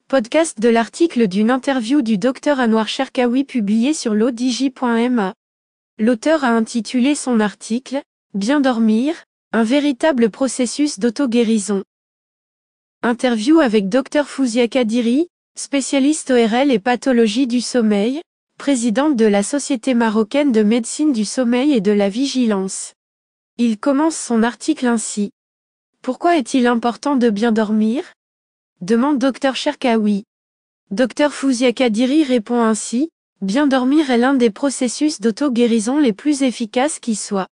Podcast de l'article d'une interview du Dr Anouar Cherkaoui publié sur l'odj.ma. L'auteur a intitulé son article « Bien dormir, un véritable processus d'auto-guérison ». Interview avec Dr Fouzia Kadiri, spécialiste ORL et pathologie du sommeil, présidente de la Société marocaine de médecine du sommeil et de la vigilance. Il commence son article ainsi. Pourquoi est-il important de bien dormir ? Demande Dr Cherkaoui. Dr Fouzia Kadiri répond ainsi, bien dormir est l'un des processus d'auto-guérison les plus efficaces qui soient.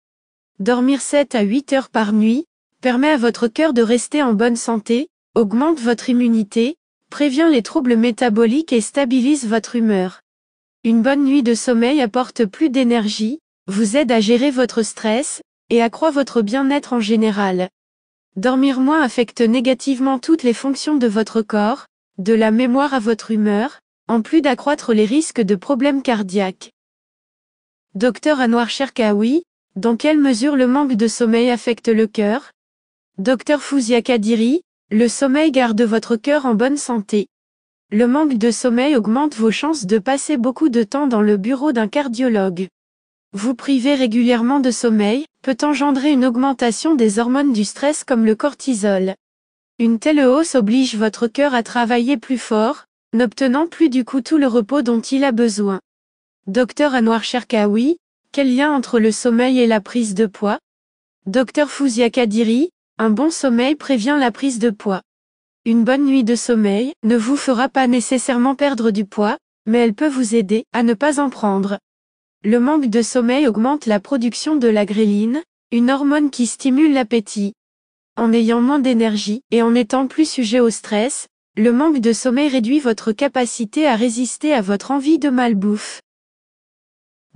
Dormir 7 à 8 heures par nuit, permet à votre cœur de rester en bonne santé, augmente votre immunité, prévient les troubles métaboliques et stabilise votre humeur. Une bonne nuit de sommeil apporte plus d'énergie, vous aide à gérer votre stress, et accroît votre bien-être en général. Dormir moins affecte négativement toutes les fonctions de votre corps, de la mémoire à votre humeur, en plus d'accroître les risques de problèmes cardiaques. Dr Anouar Cherkaoui, dans quelle mesure le manque de sommeil affecte le cœur ? Dr Fouzia Kadiri, le sommeil garde votre cœur en bonne santé. Le manque de sommeil augmente vos chances de passer beaucoup de temps dans le bureau d'un cardiologue. Vous priver régulièrement de sommeil peut engendrer une augmentation des hormones du stress comme le cortisol. Une telle hausse oblige votre cœur à travailler plus fort, n'obtenant plus du coup tout le repos dont il a besoin. Dr Anouar Cherkaoui, quel lien entre le sommeil et la prise de poids ? Dr Fouzia Kadiri, un bon sommeil prévient la prise de poids. Une bonne nuit de sommeil ne vous fera pas nécessairement perdre du poids, mais elle peut vous aider à ne pas en prendre. Le manque de sommeil augmente la production de la gréline, une hormone qui stimule l'appétit. En ayant moins d'énergie et en étant plus sujet au stress, le manque de sommeil réduit votre capacité à résister à votre envie de malbouffe.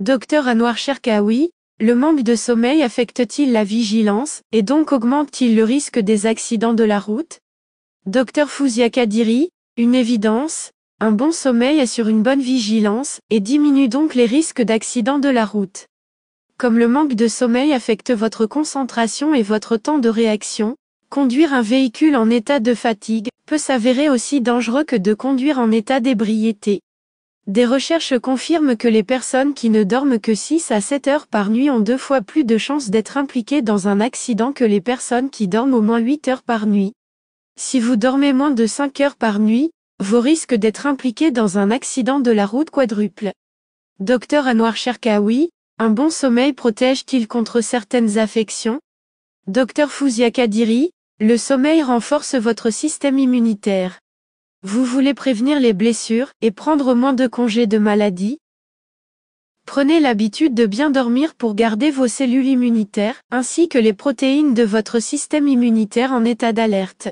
Dr Anouar Cherkaoui, le manque de sommeil affecte-t-il la vigilance, et donc augmente-t-il le risque des accidents de la route ? Dr Fouzia Kadiri, une évidence, un bon sommeil assure une bonne vigilance, et diminue donc les risques d'accidents de la route. Comme le manque de sommeil affecte votre concentration et votre temps de réaction, conduire un véhicule en état de fatigue peut s'avérer aussi dangereux que de conduire en état d'ébriété. Des recherches confirment que les personnes qui ne dorment que 6 à 7 heures par nuit ont 2 fois plus de chances d'être impliquées dans un accident que les personnes qui dorment au moins 8 heures par nuit. Si vous dormez moins de 5 heures par nuit, vos risques d'être impliqué dans un accident de la route quadruplent. Dr Anouar Cherkaoui, un bon sommeil protège-t-il contre certaines affections ? Dr Fouzia Kadiri, le sommeil renforce votre système immunitaire. Vous voulez prévenir les blessures et prendre moins de congés de maladie ? Prenez l'habitude de bien dormir pour garder vos cellules immunitaires, ainsi que les protéines de votre système immunitaire en état d'alerte.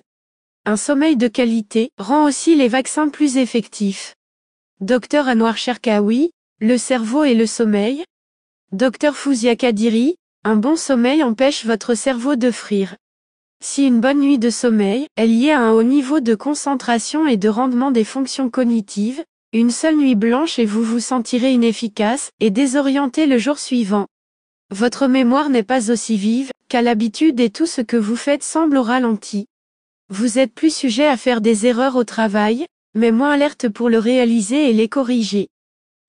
Un sommeil de qualité rend aussi les vaccins plus effectifs. Dr Anouar Cherkaoui, le cerveau et le sommeil. Dr Fouzia Kadiri, un bon sommeil empêche votre cerveau de frire. Si une bonne nuit de sommeil est liée à un haut niveau de concentration et de rendement des fonctions cognitives, une seule nuit blanche et vous vous sentirez inefficace et désorienté le jour suivant. Votre mémoire n'est pas aussi vive qu'à l'habitude et tout ce que vous faites semble au ralenti. Vous êtes plus sujet à faire des erreurs au travail, mais moins alerte pour le réaliser et les corriger.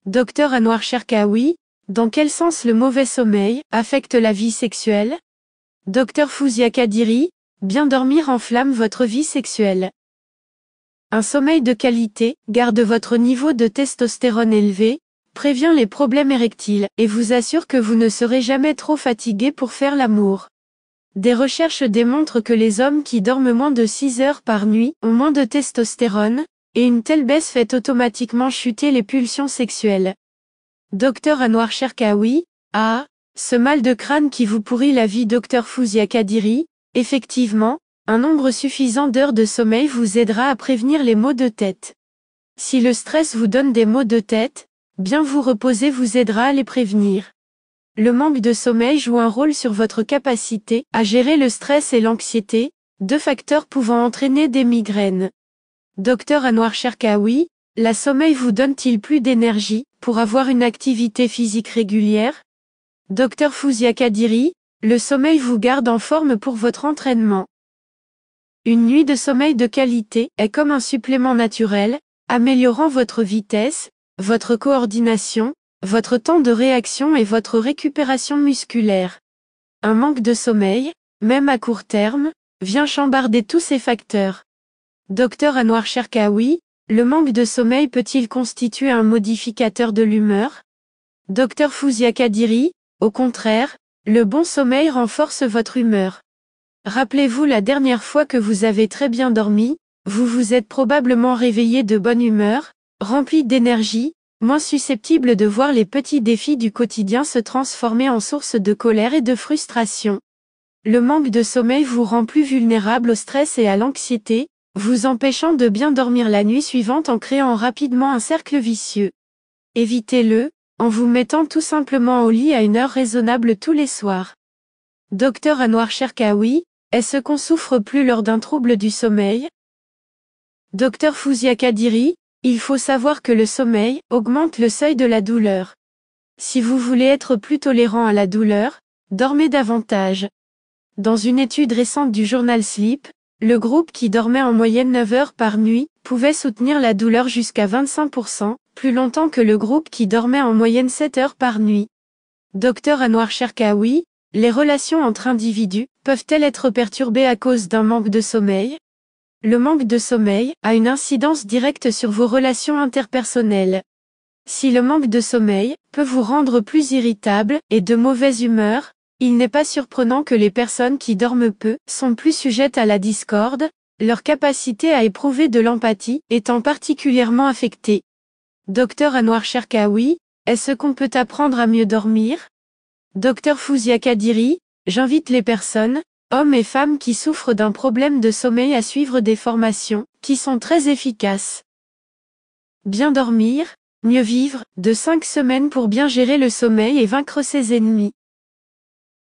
Dr Anouar Cherkaoui, dans quel sens le mauvais sommeil affecte la vie sexuelle ? Dr Fouzia Kadiri, bien dormir enflamme votre vie sexuelle. Un sommeil de qualité garde votre niveau de testostérone élevé, prévient les problèmes érectiles et vous assure que vous ne serez jamais trop fatigué pour faire l'amour. Des recherches démontrent que les hommes qui dorment moins de 6 heures par nuit ont moins de testostérone, et une telle baisse fait automatiquement chuter les pulsions sexuelles. Dr Anouar Cherkaoui, ce mal de crâne qui vous pourrit la vie. Dr Fouzia Kadiri, effectivement, un nombre suffisant d'heures de sommeil vous aidera à prévenir les maux de tête. Si le stress vous donne des maux de tête, bien vous reposer vous aidera à les prévenir. Le manque de sommeil joue un rôle sur votre capacité à gérer le stress et l'anxiété, 2 facteurs pouvant entraîner des migraines. Dr Anouar Cherkaoui, le sommeil vous donne-t-il plus d'énergie pour avoir une activité physique régulière ? Dr Fouzia Kadiri, le sommeil vous garde en forme pour votre entraînement. Une nuit de sommeil de qualité est comme un supplément naturel, améliorant votre vitesse, votre coordination, votre temps de réaction et votre récupération musculaire. Un manque de sommeil, même à court terme, vient chambarder tous ces facteurs. Dr Anouar Cherkaoui, le manque de sommeil peut-il constituer un modificateur de l'humeur? Dr Fouzia Kadiri, au contraire, le bon sommeil renforce votre humeur. Rappelez-vous la dernière fois que vous avez très bien dormi, vous vous êtes probablement réveillé de bonne humeur, rempli d'énergie, moins susceptible de voir les petits défis du quotidien se transformer en source de colère et de frustration. Le manque de sommeil vous rend plus vulnérable au stress et à l'anxiété, vous empêchant de bien dormir la nuit suivante en créant rapidement un cercle vicieux. Évitez-le, en vous mettant tout simplement au lit à une heure raisonnable tous les soirs. Dr Anouar Cherkaoui, est-ce qu'on souffre plus lors d'un trouble du sommeil? Dr Fouzia Kadiri, il faut savoir que le sommeil augmente le seuil de la douleur. Si vous voulez être plus tolérant à la douleur, dormez davantage. Dans une étude récente du journal Sleep, le groupe qui dormait en moyenne 9 heures par nuit pouvait soutenir la douleur jusqu'à 25%, plus longtemps que le groupe qui dormait en moyenne 7 heures par nuit. Dr Anouar Cherkaoui, les relations entre individus peuvent-elles être perturbées à cause d'un manque de sommeil? Le manque de sommeil a une incidence directe sur vos relations interpersonnelles. Si le manque de sommeil peut vous rendre plus irritable et de mauvaise humeur, il n'est pas surprenant que les personnes qui dorment peu sont plus sujettes à la discorde, leur capacité à éprouver de l'empathie étant particulièrement affectée. Dr Anouar Cherkaoui, est-ce qu'on peut apprendre à mieux dormir? Dr Fouzia Kadiri, j'invite les personnes, hommes et femmes qui souffrent d'un problème de sommeil à suivre des formations qui sont très efficaces. Bien dormir, mieux vivre, de 5 semaines pour bien gérer le sommeil et vaincre ses ennemis.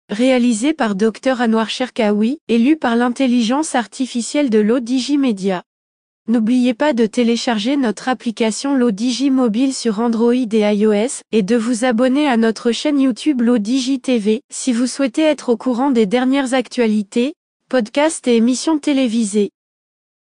Réalisé par Dr Anouar Cherkaoui et lu par l'intelligence artificielle de l'ODJ Media. N'oubliez pas de télécharger notre application l'ODJ mobile sur Android et iOS et de vous abonner à notre chaîne YouTube l'ODJ TV si vous souhaitez être au courant des dernières actualités, podcasts et émissions télévisées.